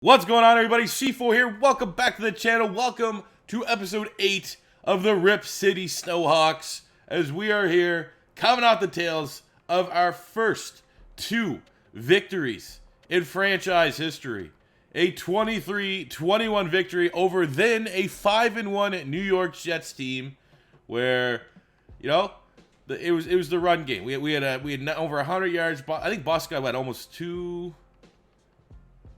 What's going on, everybody? C4 here. Welcome back to the channel. Welcome to episode 8 of the Rip City Snowhawks, as we are here coming off the tails of our first 2 victories in franchise history. A 23-21 victory over then a 5-1 New York Jets team, where, you know, it was the run game. We had over 100 yards. I think Bosco had almost 2.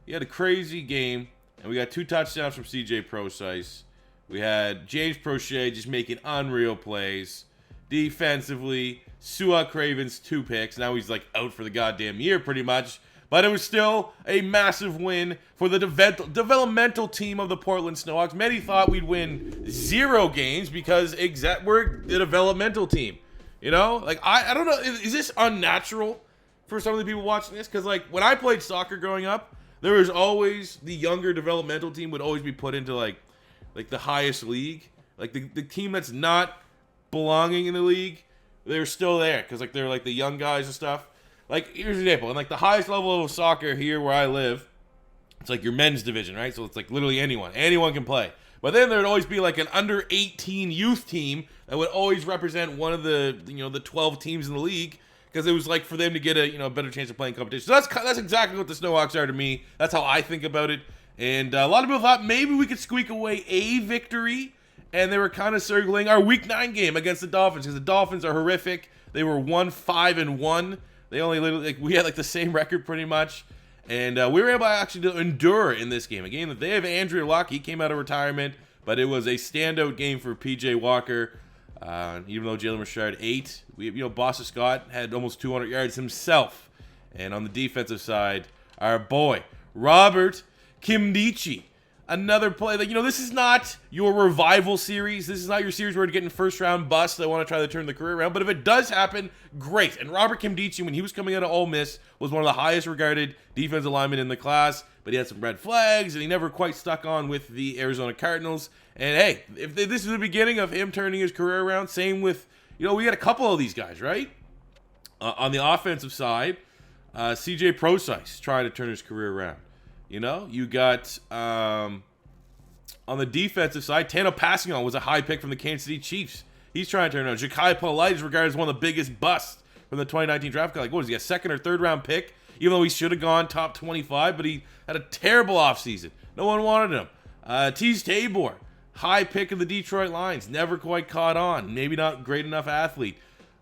He had a crazy game, and we got 2 touchdowns from CJ Procise. We had James Prochet just making unreal plays. Defensively, Sua Craven's 2 picks. Now he's like out for the goddamn year pretty much. But it was still a massive win for the developmental team of the Portland Snowhawks. Many thought we'd win 0 games because we're the developmental team. You know? Like, I don't know. Is this unnatural for some of the people watching this? Because, like, when I played soccer growing up, there was always the younger developmental team would always be put into like the highest league. Like the team that's not belonging in the league, they're still there because like they're like the young guys and stuff. Like, here's an example. In like the highest level of soccer here where I live, it's like your men's division, right? So it's like literally anyone can play. But then there'd always be like an under 18 youth team that would always represent one of the the 12 teams in the league, because it was like for them to get a better chance of playing competition. So that's exactly what the Snowhawks are to me. That's how I think about it. And a lot of people thought maybe we could squeak away a victory, and they were kind of circling our Week 9 game against the Dolphins, because the Dolphins are horrific. They were 1-5-1. They only literally we had like the same record pretty much, and we were able actually to endure in this game. A game that they have Andrew Luck. He came out of retirement, but it was a standout game for PJ Walker. Even though Jalen Richard 8, Bossa Scott had almost 200 yards himself. And on the defensive side, our boy, Robert Kimdichie. Another play that, this is not your revival series. This is not your series where you're getting first-round busts that want to try to turn the career around. But if it does happen, great. And Robert Kimdichie, when he was coming out of Ole Miss, was one of the highest-regarded defensive linemen in the class. But he had some red flags, and he never quite stuck on with the Arizona Cardinals. And hey, if this is the beginning of him turning his career around, same with, we got a couple of these guys, right? On the offensive side, CJ Procise trying to turn his career around. You got, on the defensive side, Tano Passignon was a high pick from the Kansas City Chiefs. He's trying to turn around. Ja'Kai Polite is regarded as one of the biggest busts from the 2019 draft. Like, what is he, a 2nd or 3rd round pick? Even though he should have gone top 25, but he had a terrible offseason. No one wanted him. Tease Tabor, high pick of the Detroit Lions, never quite caught on. Maybe not great enough athlete.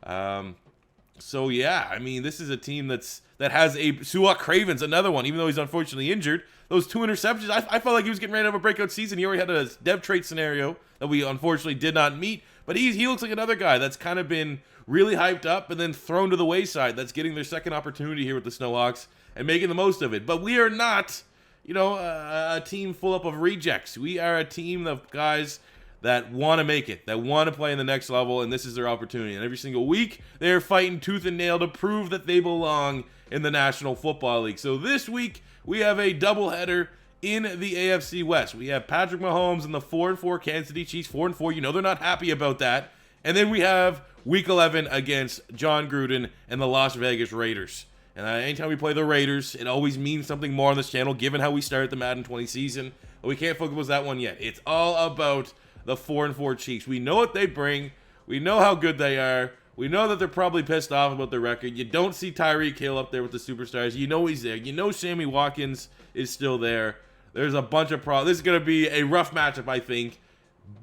So yeah, this is a team that has a Sua Craven's another one, even though he's unfortunately injured. Those 2 interceptions, I felt like he was getting ready to have a breakout season. He already had a dev trait scenario that we unfortunately did not meet. But he looks like another guy that's kind of been really hyped up and then thrown to the wayside. That's getting their second opportunity here with the Snowhawks and making the most of it. But we are not, a team full up of rejects. We are a team of guys that want to make it, that want to play in the next level, and this is their opportunity. And every single week, they're fighting tooth and nail to prove that they belong in the National Football League. So this week, we have a doubleheader in the AFC West. We have Patrick Mahomes and the 4-4 Kansas City Chiefs, 4-4. They're not happy about that. And then we have Week 11 against John Gruden and the Las Vegas Raiders. And anytime we play the Raiders, it always means something more on this channel, given how we started the Madden 20 season. But we can't focus on that one yet. It's all about the 4-4 Chiefs. We know what they bring. We know how good they are. We know that they're probably pissed off about their record. You don't see Tyreek Hill up there with the superstars. You know he's there. You know Sammy Watkins is still there. There's a bunch of problems. This is going to be a rough matchup, I think.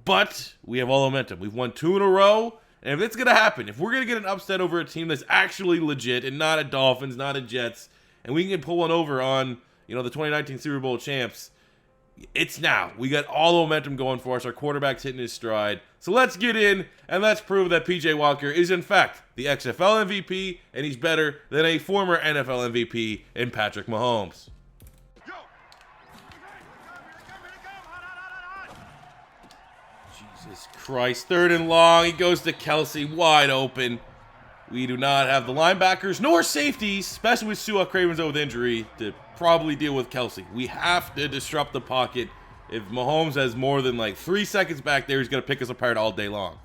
But we have all momentum. We've won 2 in a row. And if it's going to happen, if we're going to get an upset over a team that's actually legit and not a Dolphins, not a Jets, and we can pull one over on, the 2019 Super Bowl champs, it's now. We got all the momentum going for us. Our quarterback's hitting his stride. So let's get in and let's prove that PJ Walker is, in fact, the XFL MVP, and he's better than a former NFL MVP in Patrick Mahomes. Jesus Christ. 3rd and long. He goes to Kelsey, wide open. We do not have the linebackers nor safeties, especially with Sua Craven's with injury, to probably deal with Kelsey. We have to disrupt the pocket. If Mahomes has more than like 3 seconds back there, he's going to pick us apart all day long.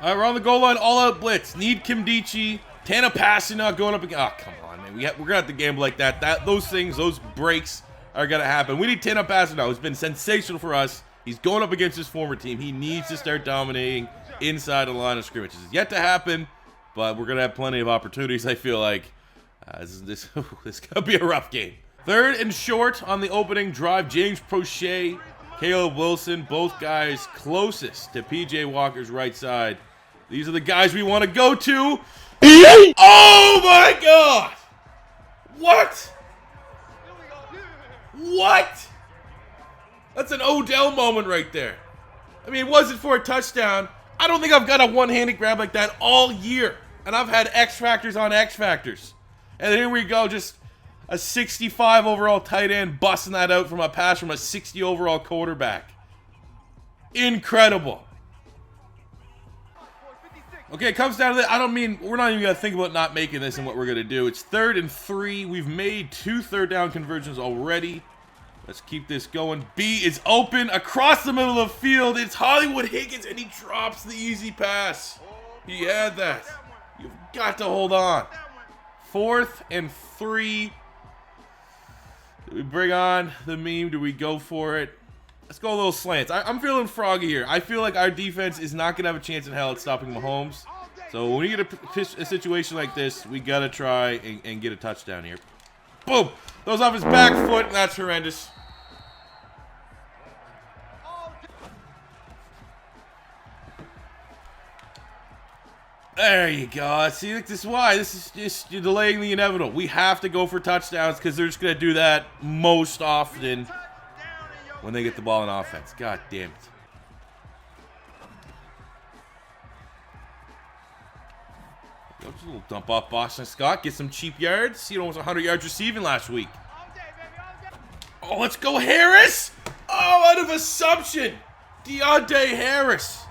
All right, we're on the goal line, all-out blitz. Need Kimdichie. Tana Passignon going up again. Oh, come on, man. We're going to have to gamble like that. Those things, those breaks are going to happen. We need Tano Passer now. It's been sensational for us. He's going up against his former team. He needs to start dominating inside the line of scrimmage. This is yet to happen, but we're going to have plenty of opportunities, I feel like. This could be a rough game. Third and short on the opening drive. James Prochet, Caleb Wilson, both guys closest to P.J. Walker's right side. These are the guys we want to go to. Oh my God! What? What? That's an Odell moment right there. I mean, it wasn't for a touchdown. I don't think I've got a one-handed grab like that all year. And I've had X factors on X factors. And here we go, just a 65 overall tight end busting that out from a pass from a 60 overall quarterback. Incredible. Okay, it comes down to that. We're not even going to think about not making this and what we're going to do. It's 3rd and 3. We've made 2 third down conversions already. Let's keep this going. B is open across the middle of the field. It's Hollywood Higgins, and he drops the easy pass. He had that. You've got to hold on. 4th and 3. Do we bring on the meme? Do we go for it? Let's go a little slants. I'm feeling froggy here. I feel like our defense is not going to have a chance in hell at stopping Mahomes. So when we get a situation like this, we got to try and get a touchdown here. Boom! Throws off his back foot, and that's horrendous. There you go. See, this is why. This is just, you're delaying the inevitable. We have to go for touchdowns because they're just going to do that most often when they get the ball in offense. God damn it. Just a little dump off Boston Scott. Get some cheap yards. He almost 100 yards receiving last week. Oh, let's go Harris. Oh, out of assumption. Deontay Harris.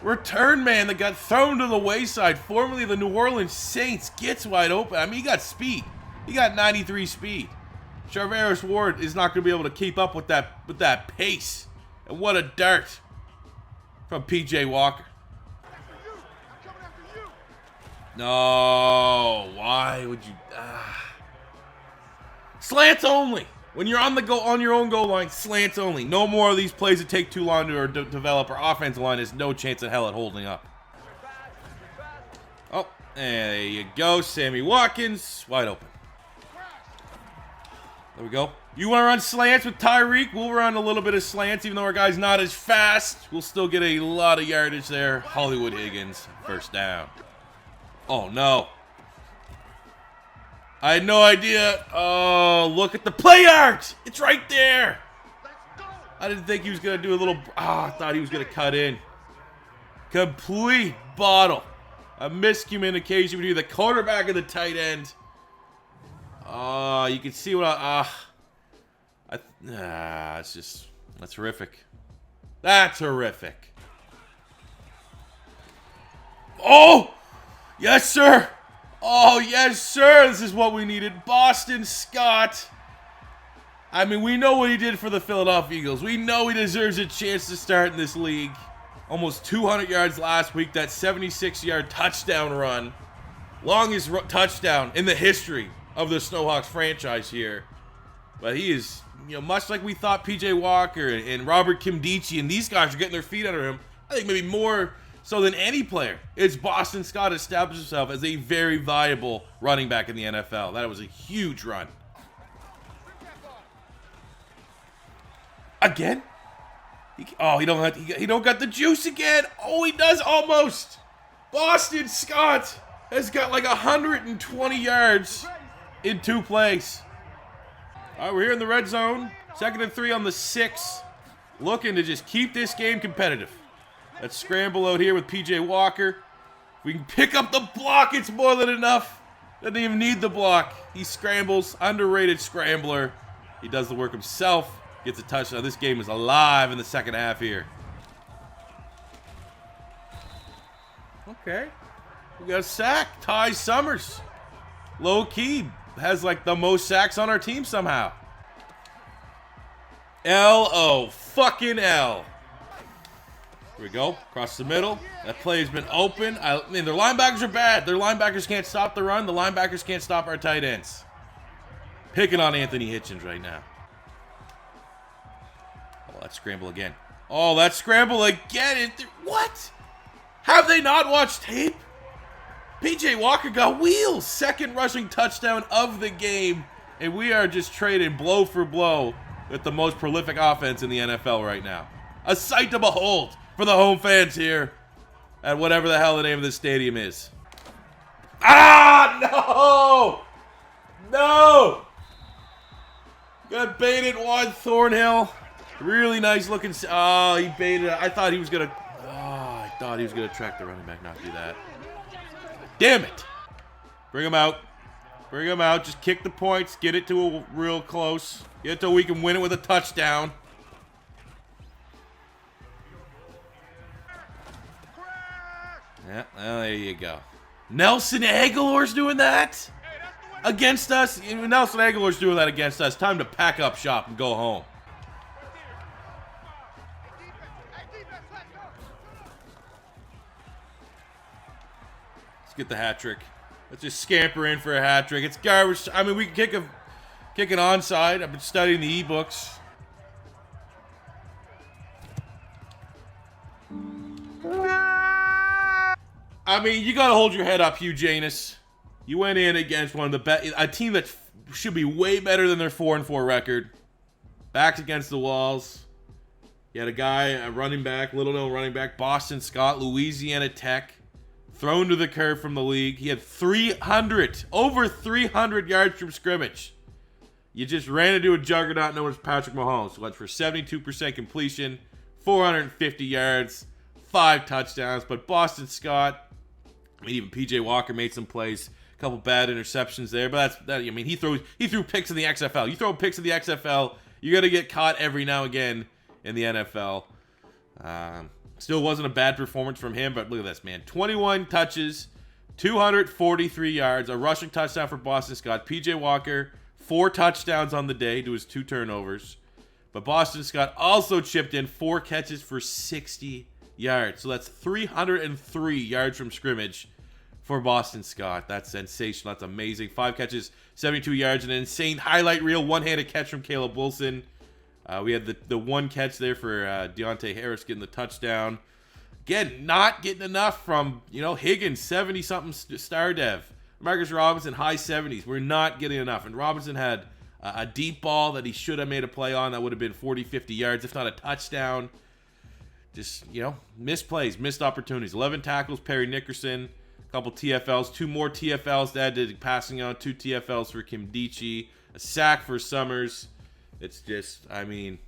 Return man that got thrown to the wayside, formerly the New Orleans Saints, gets wide open. I mean, he got speed. He got 93 speed. Charvarius Ward is not going to be able to keep up with that pace. And what a dart from P.J. Walker. No, why would you? Slants only. When you're on your own goal line, slants only. No more of these plays that take too long to develop. Our offensive line has no chance in hell at holding up. Oh, there you go. Sammy Watkins, wide open. There we go. You want to run slants with Tyreek? We'll run a little bit of slants, even though our guy's not as fast. We'll still get a lot of yardage there. Hollywood Higgins, first down. Oh, no. I had no idea. Oh, look at the play art. It's right there. I didn't think he was going to do a little. I thought he was going to cut in. Complete bottle. A miscommunication between the quarterback and the tight end. You can see what it's just, that's horrific. That's horrific. Oh, yes, sir. Oh, yes, sir. This is what we needed. Boston Scott. I mean, we know what he did for the Philadelphia Eagles. We know he deserves a chance to start in this league. Almost 200 yards last week. That 76-yard touchdown run. Longest touchdown in the history of the Snowhawks franchise here. But he is, much like we thought P.J. Walker and Robert Kimdichie and these guys are getting their feet under him. I think maybe more so than any player, it's Boston Scott established himself as a very viable running back in the NFL. That was a huge run. Again? He don't got the juice again. Oh, he does almost. Boston Scott has got like 120 yards in 2 plays. All right, we're here in the red zone. 2nd and 3 on the 6. Looking to just keep this game competitive. Let's scramble out here with P.J. Walker. If we can pick up the block, it's more than enough. Doesn't even need the block. He scrambles, underrated scrambler. He does the work himself, gets a touchdown. This game is alive in the second half here. Okay. We got a sack. Ty Summers. Low key. Has like the most sacks on our team somehow. L-O. Fucking L. Here we go. Across the middle. That play has been open. I mean, their linebackers are bad. Their linebackers can't stop the run. The linebackers can't stop our tight ends. Picking on Anthony Hitchens right now. Let's scramble again. Oh, let's scramble again. What? Have they not watched tape? PJ Walker got wheels. Second rushing touchdown of the game. And we are just trading blow for blow with the most prolific offense in the NFL right now. A sight to behold for the home fans here at whatever the hell the name of this stadium is. Ah, no! No! Got baited one, Thornhill. Really nice looking. Oh, he baited it. I thought he was going to. Oh, I thought he was going to track the running back, not do that. Damn it. Bring him out. Bring him out. Just kick the points. Get it to a real close. Get it till we can win it with a touchdown. Yeah, well, there you go. Nelson Aguilar's doing that against us. Nelson Aguilar's doing that against us. Time to pack up shop and go home. Let's get the hat trick. Let's just scamper in for a hat trick. It's garbage. I mean, we can kick an onside. I've been studying the ebooks. I mean, you got to hold your head up, Hugh Janus. You went in against one of the best, a team that should be way better than their 4-4 record. Backs against the walls. You had a guy, a running back, little-known running back, Boston Scott, Louisiana Tech, thrown to the curve from the league. He had over 300 yards from scrimmage. You just ran into a juggernaut known as Patrick Mahomes. Went for 72% completion, 450 yards, 5 touchdowns. But Boston Scott, I mean, even PJ Walker made some plays. A couple bad interceptions there, but I mean, he threw picks in the XFL. You throw picks in the XFL, you're gonna get caught every now and again in the NFL. Still wasn't a bad performance from him, but look at this, man. 21 touches, 243 yards, a rushing touchdown for Boston Scott. PJ Walker, 4 touchdowns on the day to his 2 turnovers. But Boston Scott also chipped in 4 catches for 60 yards. So that's 303 yards from scrimmage for Boston Scott. That's sensational. That's amazing. 5 catches, 72 yards, an insane highlight reel, one-handed catch from Caleb Wilson. We had the 1 catch there for Deontay Harris getting the touchdown. Again, not getting enough from, Higgins, 70-something star dev. Marcus Robinson, high 70s. We're not getting enough. And Robinson had a deep ball that he should have made a play on. That would have been 40, 50 yards, if not a touchdown. Just, missed plays, missed opportunities. 11 tackles, Perry Nickerson. A couple TFLs, 2 more TFLs to add to passing on. 2 TFLs for Kim Dichie. A sack for Summers. It's just, I mean,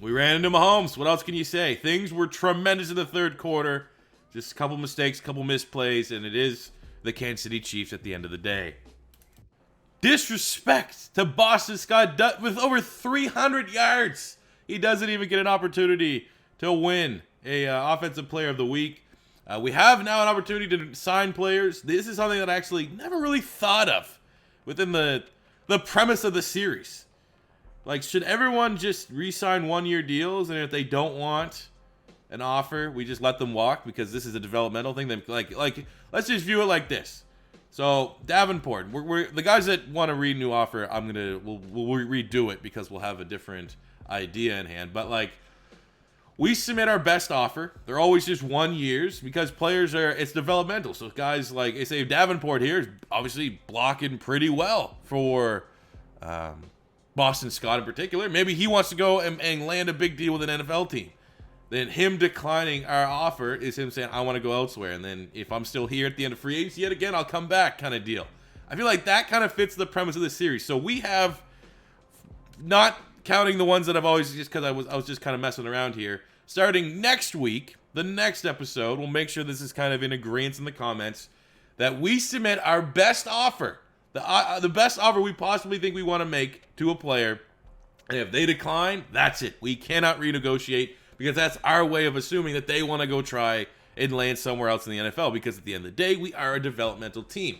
we ran into Mahomes. What else can you say? Things were tremendous in the third quarter. Just a couple mistakes, a couple missed plays, and it is the Kansas City Chiefs at the end of the day. Disrespect to Boston Scott with over 300 yards. He doesn't even get an opportunity to win a Offensive Player of the Week. We have now an opportunity to sign players. This is something that I actually never really thought of within the premise of the series. Like, should everyone just re-sign 1-year deals, and if they don't want an offer, we just let them walk because this is a developmental thing? Then, like, let's just view it like this. So Davenport, we're the guys that want to read a new offer. We'll redo it because we'll have a different idea in hand. But like, we submit our best offer. They're always just 1 years because players it's developmental. So guys like, I say Davenport here is obviously blocking pretty well for Boston Scott in particular. Maybe he wants to go and land a big deal with an NFL team. Then him declining our offer is him saying, I want to go elsewhere. And then if I'm still here at the end of free agency yet again, I'll come back kind of deal. I feel like that kind of fits the premise of the series. So we have, not counting the ones that I've always, just because I was just kind of messing around here, starting next week, the next episode, we'll make sure this is kind of in agreement in the comments, that we submit our best offer, the best offer we possibly think we want to make to a player. And if they decline, that's it. We cannot renegotiate because that's our way of assuming that they want to go try and land somewhere else in the NFL, because at the end of the day, we are a developmental team.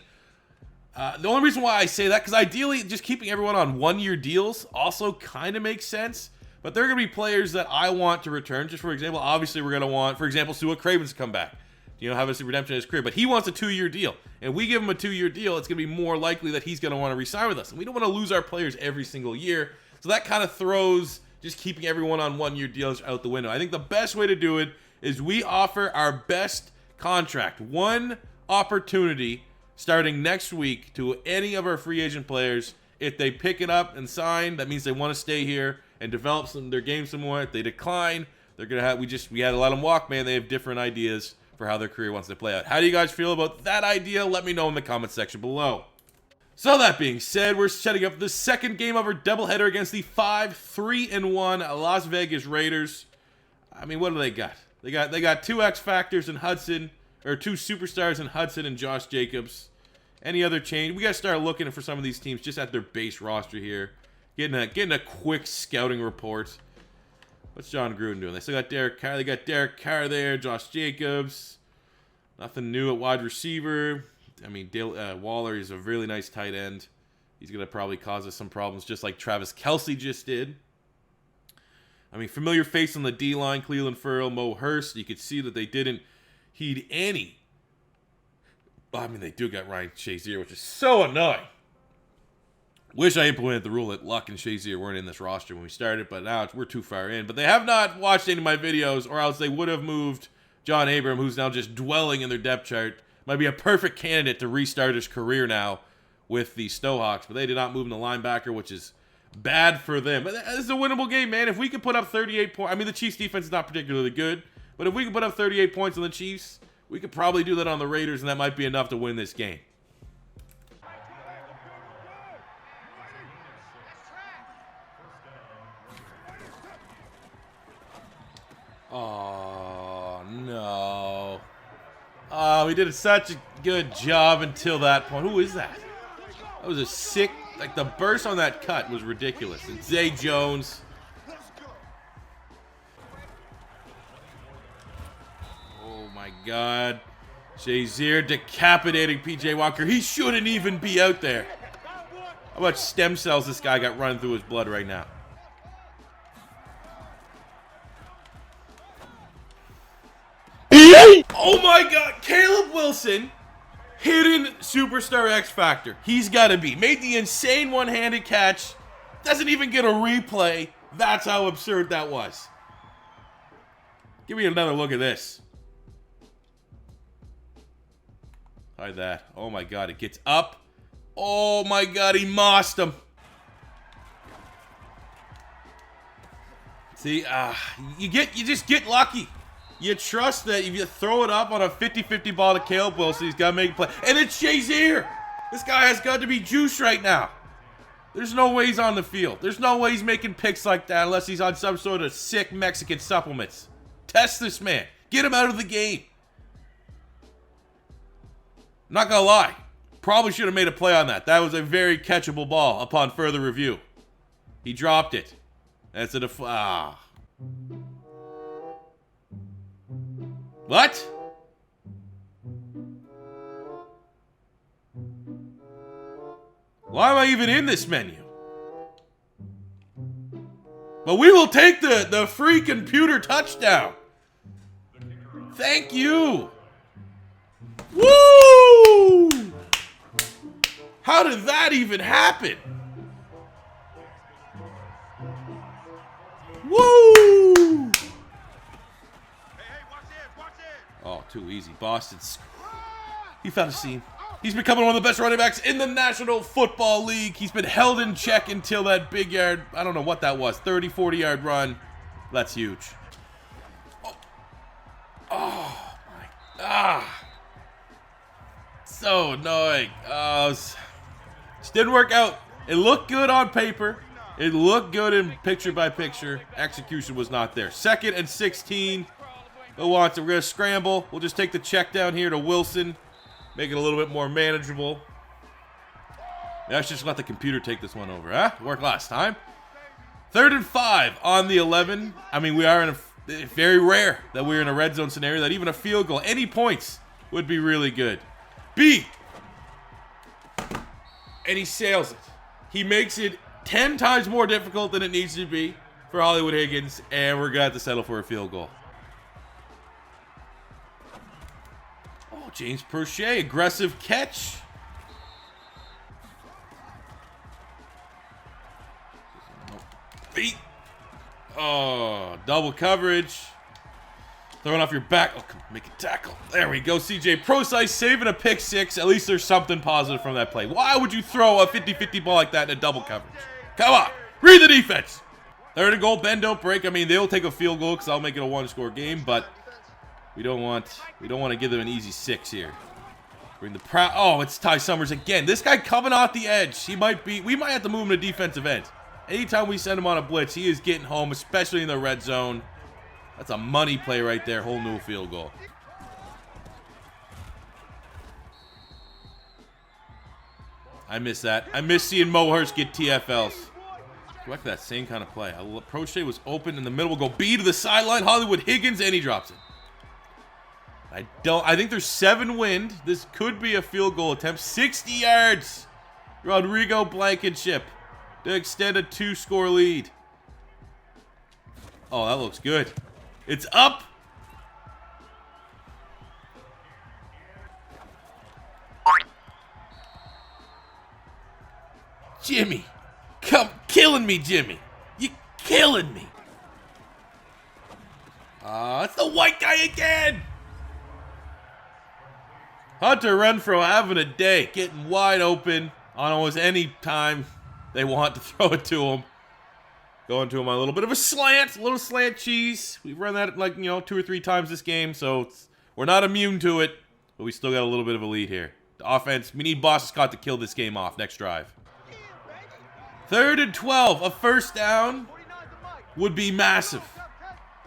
The only reason why I say that, because ideally just keeping everyone on 1-year deals also kind of makes sense. But there are going to be players that I want to return. Just for example, obviously we're going to want, for example, Sua Cravens to come back. Have a redemption in his career. But he wants a 2-year deal. And we give him a 2-year deal, it's going to be more likely that he's going to want to re-sign with us. And we don't want to lose our players every single year. So that kind of throws just keeping everyone on one-year deals out the window. I think the best way to do it is we offer our best contract, one opportunity starting next week to any of our free agent players. If they pick it up and sign, that means they want to stay here and develop their game some more. If they decline, they're gonna have. We had to let them walk, man. They have different ideas for how their career wants to play out. How do you guys feel about that idea? Let me know in the comment section below. So that being said, we're setting up the second game of our doubleheader against the 5-3-1 Las Vegas Raiders. I mean, what do they got? They got two X Factors in Hudson, or two superstars in Hudson and Josh Jacobs. Any other change? We got to start looking for some of these teams just at their base roster here. Getting a quick scouting report. What's John Gruden doing? They still got Derek Carr. They got Derek Carr there. Josh Jacobs. Nothing new at wide receiver. I mean, Waller is a really nice tight end. He's going to probably cause us some problems just like Travis Kelce just did. I mean, familiar face on the D-line, Cleveland Ferrell, Mo Hurst. You could see that they didn't heed any. I mean, they do got Ryan Shazier, which is so annoying. Wish I implemented the rule that Luck and Shazier weren't in this roster when we started, but now we're too far in. But they have not watched any of my videos, or else they would have moved John Abram, who's now just dwelling in their depth chart. Might be a perfect candidate to restart his career now with the Snowhawks, but they did not move him to linebacker, which is bad for them. But it's a winnable game, man. If we could put up 38 points, I mean, the Chiefs' defense is not particularly good, but if we could put up 38 points on the Chiefs, we could probably do that on the Raiders, and that might be enough to win this game. Oh, no. Oh, we did such a good job until that point. Who is that? That was a sick, like the burst on that cut was ridiculous. It's Zay Jones. Oh my God. Shazier decapitating PJ Walker. He shouldn't even be out there. How much stem cells this guy got running through his blood right now? Oh my God, Caleb Wilson, hidden superstar X Factor. He's got to be. Made the insane one-handed catch. Doesn't even get a replay. That's how absurd that was. Give me another look at this. Hide that. Oh my God, it gets up. Oh my God, he mossed him. See, you just get lucky. You trust that if you throw it up on a 50-50 ball to Caleb Wilson, he's got to make a play. And it's Shazier. This guy has got to be juiced right now. There's no way he's on the field. There's no way he's making picks like that unless he's on some sort of sick Mexican supplements. Test this man. Get him out of the game. I'm not going to lie. Probably should have made a play on that. That was a very catchable ball upon further review. He dropped it. That's a What? Why am I even in this menu? But we will take the free computer touchdown. Thank you. Woo! How did that even happen? Woo! Oh, too easy. Boston's. He found a seam. He's becoming one of the best running backs in the National Football League. He's been held in check until that big yard, I don't know what that was, 30, 40-yard run. That's huge. Oh my. So annoying. This didn't work out. It looked good on paper. It looked good in picture by picture. Execution was not there. 2nd and 16. We're going to scramble. We'll just take the check down here to Wilson. Make it a little bit more manageable. Let's just let the computer take this one over, huh? Worked last time. 3rd and 5 on the 11. I mean, we are in a very rare that we're in a red zone scenario that even a field goal, any points, would be really good. B. And he sails it. He makes it 10 times more difficult than it needs to be for Hollywood Higgins, and we're going to have to settle for a field goal. Oh, James Prochet, aggressive catch. Beat. Oh, double coverage. Throwing off your back. Oh, come on, make a tackle. There we go. CJ Prosise saving a pick six. At least there's something positive from that play. Why would you throw a 50-50 ball like that in a double coverage? Come on. Read the defense. Third and goal. Bend, don't break. I mean, they'll take a field goal because I'll make it a one-score game, but we don't want to give them an easy 6 here. Bring the oh, it's Ty Summers again. This guy coming off the edge. We might have to move him to defensive end. Anytime we send him on a blitz, he is getting home, especially in the red zone. That's a money play right there. Whole new field goal. I miss that. I miss seeing Mo Hurst get TFLs. Go back to that same kind of play. Prochet was open in the middle. We'll go B to the sideline. Hollywood Higgins, and he drops it. I think there's 7 wind. This could be a field goal attempt. 60 yards. Rodrigo Blankenship to extend a 2-score lead. Oh, that looks good. It's up. Jimmy. Come, killing me, Jimmy. You killing me. It's the white guy again. Hunter Renfrow having a day. Getting wide open on almost any time they want to throw it to him. Going to him on a little bit of a little slant cheese. We've run that like, 2 or 3 times this game, so we're not immune to it, but we still got a little bit of a lead here. The offense, we need Boston Scott to kill this game off next drive. 3rd and 12, a first down would be massive.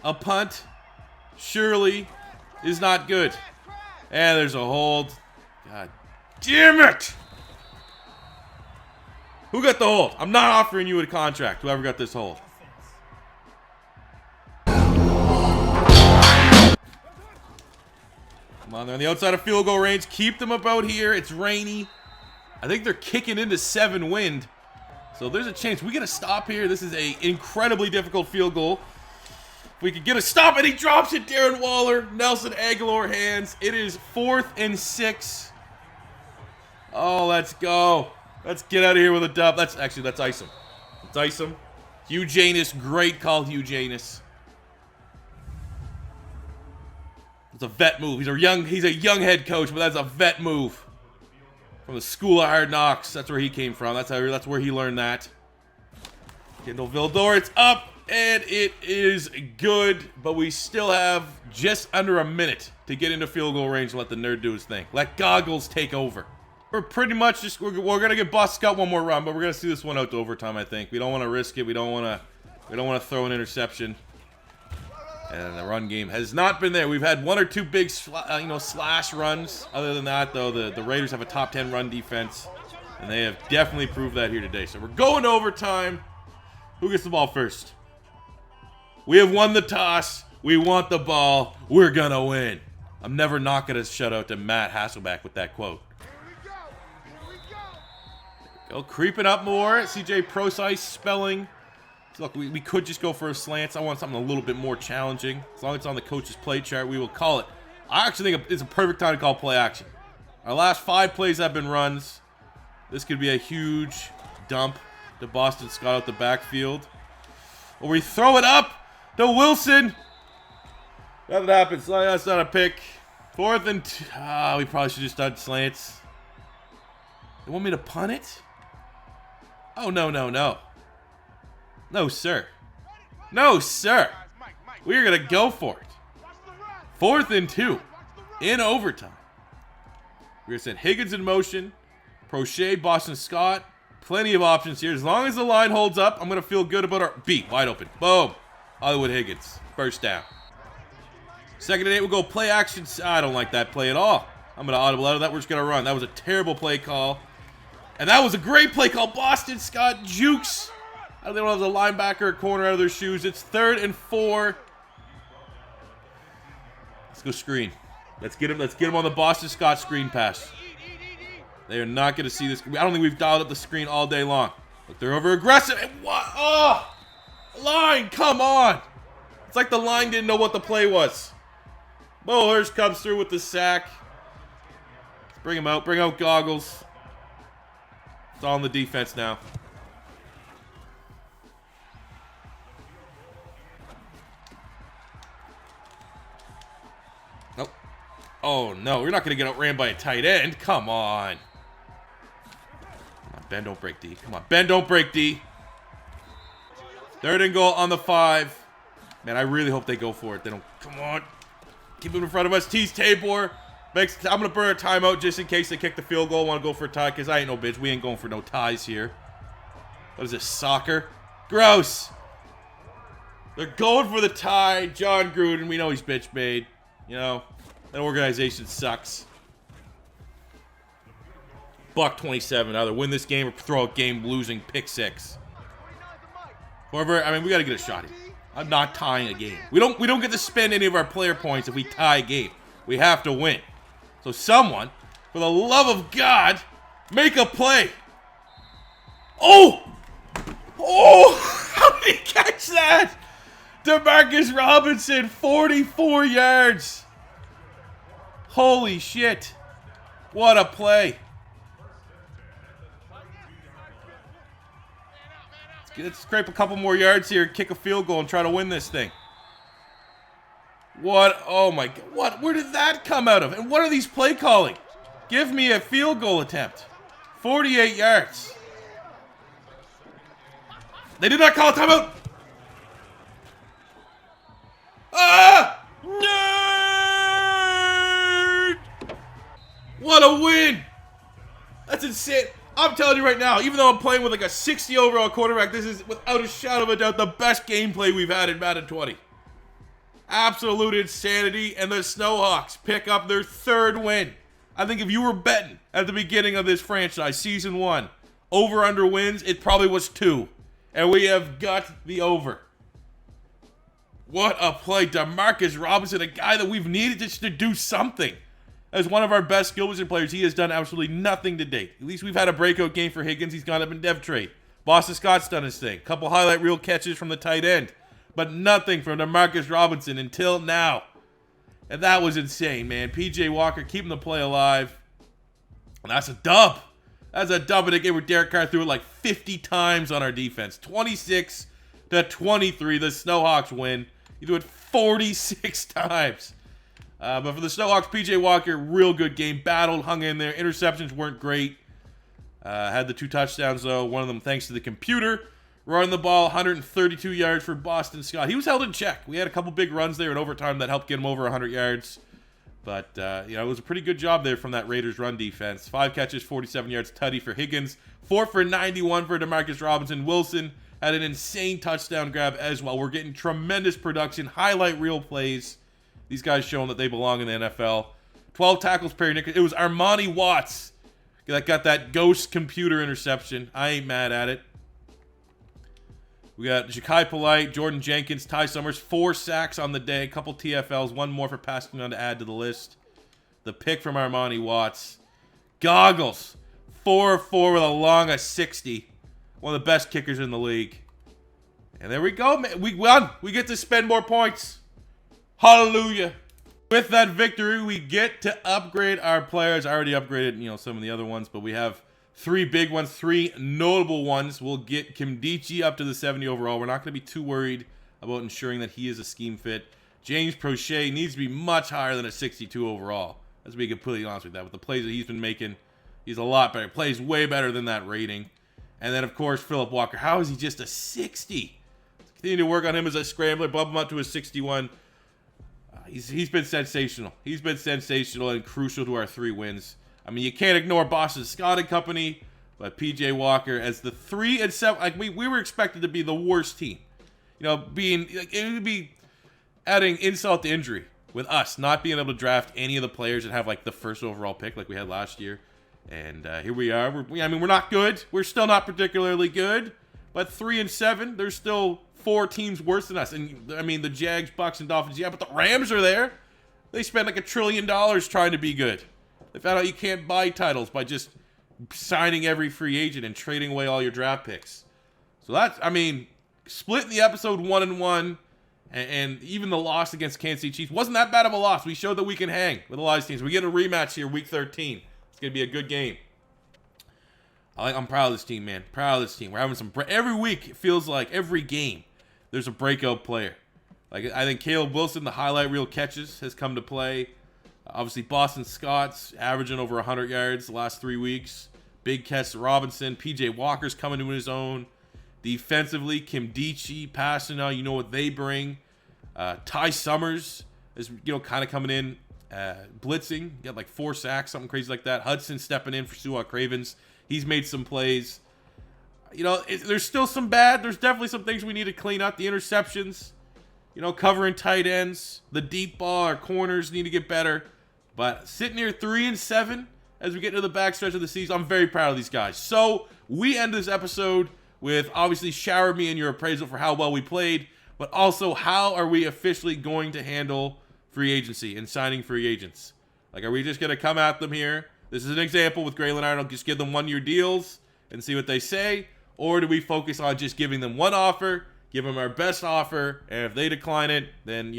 A punt surely is not good. And there's a hold. God damn it! Who got the hold? I'm not offering you a contract, whoever got this hold. Come on, they're on the outside of field goal range. Keep them about here. It's rainy. I think they're kicking into 7 wind. So there's a chance we get a stop here. This is an incredibly difficult field goal. If we could get a stop, and he drops it, Darren Waller. Nelson Aguilar hands. It is 4th and 6. Oh, let's go. Let's get out of here with a dub. That's ice him. Let's ice him. Hugh Janus, great call, Hugh Janus. It's a vet move. He's a young head coach, but that's a vet move. From the School of Hard Knocks. That's where he came from. That's where he learned that. Kendall Vildor, it's up, and it is good, but we still have just under a minute to get into field goal range and let the nerd do his thing. Let Goggles take over. We're pretty much just, we're going to get Boston Scott one more run, but we're going to see this one out to overtime, I think. We don't want to risk it. We don't want to throw an interception. And the run game has not been there. We've had 1 or 2 big slash runs. Other than that, though, the Raiders have a top 10 run defense, and they have definitely proved that here today. So we're going to overtime. Who gets the ball first? We have won the toss. We want the ball. We're going to win. I'm never not going to shout out to Matt Hasselback with that quote. Go creeping up more. CJ Prosise spelling. Look, we could just go for a slant. I want something a little bit more challenging. As long as it's on the coach's play chart, we will call it. I actually think it's a perfect time to call play action. Our last 5 plays have been runs. This could be a huge dump to Boston Scott out the backfield. Or we throw it up to Wilson. Nothing happens. That's not a pick. 4th and 2. We probably should have just done slants. They want me to punt it? Oh, no. No, sir. No, sir. We are going to go for it. 4th and 2 in overtime. We're going to send Higgins in motion. Prochet, Boston Scott. Plenty of options here. As long as the line holds up, I'm going to feel good about our B. Wide open. Boom. Hollywood Higgins. First down. 2nd and 8, we'll go play action. I don't like that play at all. I'm going to audible out of that. We're just going to run. That was a terrible play call. And that was a great play call. Boston Scott jukes. I don't think have the linebacker or corner out of their shoes. It's 3rd and 4. Let's go screen. Let's get him on the Boston Scott screen pass. They are not going to see this. I don't think we've dialed up the screen all day long. Look, they're over aggressive. And what? Oh, line, come on. It's like the line didn't know what the play was. Mo Hurst comes through with the sack. Let's bring him out. Bring out Goggles. It's all on the defense now. Oh, no. We're not going to get outran by a tight end. Come on. Come on, Ben, don't break D. Come on, Ben, don't break D. 3rd and goal on the 5. Man, I really hope they go for it. They don't. Come on. Keep him in front of us. Tease Tabor. I'm going to burn a timeout just in case they kick the field goal. I want to go for a tie because I ain't no bitch. We ain't going for no ties here. What is this, soccer? Gross. They're going for the tie. John Gruden, we know he's bitch made. You know, that organization sucks. Buck 27. Either win this game or throw a game losing pick 6. However, I mean, we got to get a shot here. I'm not tying a game. We don't get to spend any of our player points if we tie a game. We have to win. So someone, for the love of God, make a play. Oh! Oh! How did he catch that? Demarcus Robinson, 44 yards. Holy shit. What a play. Let's scrape a couple more yards here, kick a field goal, and try to win this thing. What? Oh my God. What? Where did that come out of? And what are these play calling? Give me a field goal attempt. 48 yards. They did not call a timeout. Ah! Nerd! What a win! That's insane. I'm telling you right now, even though I'm playing with like a 60 overall quarterback, this is without a shadow of a doubt the best gameplay we've had in Madden 20. Absolute insanity, and the Snowhawks pick up their 3rd win. I think if you were betting at the beginning of this franchise, Season 1, over-under wins, it probably was 2. And we have got the over. What a play. Demarcus Robinson, a guy that we've needed just to do something. As one of our best skill position players, he has done absolutely nothing to date. At least we've had a breakout game for Higgins. He's gone up in dev trade. Boston Scott's done his thing. Couple highlight reel catches from the tight end. But nothing from Demarcus Robinson until now. And that was insane, man. P.J. Walker keeping the play alive. And that's a dub. That's a dub in a game where Derek Carr threw it like 50 times on our defense. 26-23. The Snowhawks win. He threw it 46 times. But for the Snowhawks, P.J. Walker, real good game. Battled, hung in there. Interceptions weren't great. Had the 2 touchdowns, though. One of them thanks to the computer. Running the ball, 132 yards for Boston Scott. He was held in check. We had a couple big runs there in overtime that helped get him over 100 yards. But, you know, it was a pretty good job there from that Raiders run defense. 5 catches, 47 yards, tutty for Higgins. 4 for 91 for Demarcus Robinson. Wilson had an insane touchdown grab as well. We're getting tremendous production, highlight reel plays. These guys showing that they belong in the NFL. 12 tackles, Perry Nichols. It was Armani Watts that got that ghost computer interception. I ain't mad at it. We got Ja'Kai Polite, Jordan Jenkins, Ty Summers, 4 sacks on the day, a couple TFLs, 1 more for passing on to add to the list. The pick from Armani Watts. Goggles, 4-4 with a long of 60. One of the best kickers in the league. And there we go, man. We won. We get to spend more points. Hallelujah. With that victory, we get to upgrade our players. I already upgraded, you know, some of the other ones, but we have 3 big ones, 3 notable ones. We'll get Kimdichie up to the 70 overall. We're not going to be too worried about ensuring that he is a scheme fit. James Prochet needs to be much higher than a 62 overall. Let's be completely honest with that. With the plays that he's been making, he's a lot better. Plays way better than that rating. And then, of course, Philip Walker. How is he just a 60? Continue to work on him as a scrambler, bump him up to a 61. He's been sensational. He's been sensational and crucial to our 3 wins. I mean, you can't ignore Boston Scott and company, but P.J. Walker as the 3 and 7. Like we were expected to be the worst team. You know, being like, it would be adding insult to injury with us not being able to draft any of the players that have like the 1st overall pick like we had last year. And here we are. I mean, we're not good. We're still not particularly good. But 3 and 7, there's still 4 teams worse than us. And I mean, the Jags, Bucks, and Dolphins. Yeah, but the Rams are there. They spent like $1 trillion trying to be good. They found out you can't buy titles by just signing every free agent and trading away all your draft picks. So that's, I mean, splitting the episode 1-1, and even the loss against Kansas City Chiefs wasn't that bad of a loss. We showed that we can hang with a lot of teams. We get a rematch here, week 13. It's going to be a good game. I'm proud of this team, man. Proud of this team. We're having some, every week, it feels like every game, there's a breakout player. Like, I think Caleb Wilson, the highlight reel catches, has come to play. Obviously, Boston Scott's averaging over 100 yards the last 3 weeks. Big Kess Robinson. P.J. Walker's coming to his own. Defensively, Kim Dichie, passing now, you know what they bring. Ty Summers is, kind of coming in, blitzing. Got like 4 sacks, something crazy like that. Hudson stepping in for Suha Cravens. He's made some plays. There's still some bad. There's definitely some things we need to clean up. The interceptions, covering tight ends. The deep ball, our corners need to get better. But sitting here 3-7 as we get into the backstretch of the season, I'm very proud of these guys. So we end this episode with obviously shower me in your appraisal for how well we played, but also how are we officially going to handle free agency and signing free agents? Like, are we just going to come at them here? This is an example with Graylin Arnold. Just give them 1-year deals and see what they say. Or do we focus on just giving them one offer, give them our best offer, and if they decline it, then,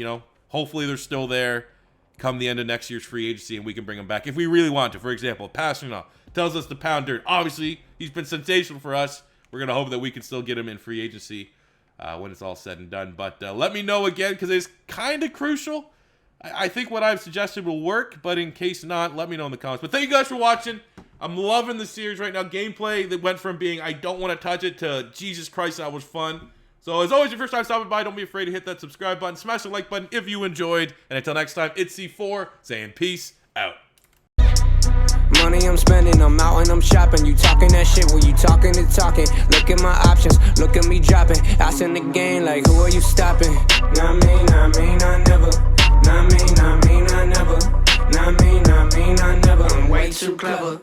hopefully they're still there come the end of next year's free agency and we can bring them back if we really want to. For example, Pasternak tells us to pound dirt. Obviously, he's been sensational for us. We're going to hope that we can still get him in free agency when it's all said and done. But let me know again, because it's kind of crucial. I think what I've suggested will work, but in case not, let me know in the comments. But thank you guys for watching. I'm loving the series right now. Gameplay that went from being I don't want to touch it to Jesus Christ, that was fun. So as always, your first time stopping by, don't be afraid to hit that subscribe button. Smash the like button if you enjoyed. And until next time, it's C4 saying peace out. Money I'm spending, I'm out and I'm shopping. You talking that shit, well you talking the talking. Look at my options, look at me dropping. Asking the game like who are you stopping? Not me, not me, not never. Not me, not me, not never. Not me, not me, not never. I'm way too clever.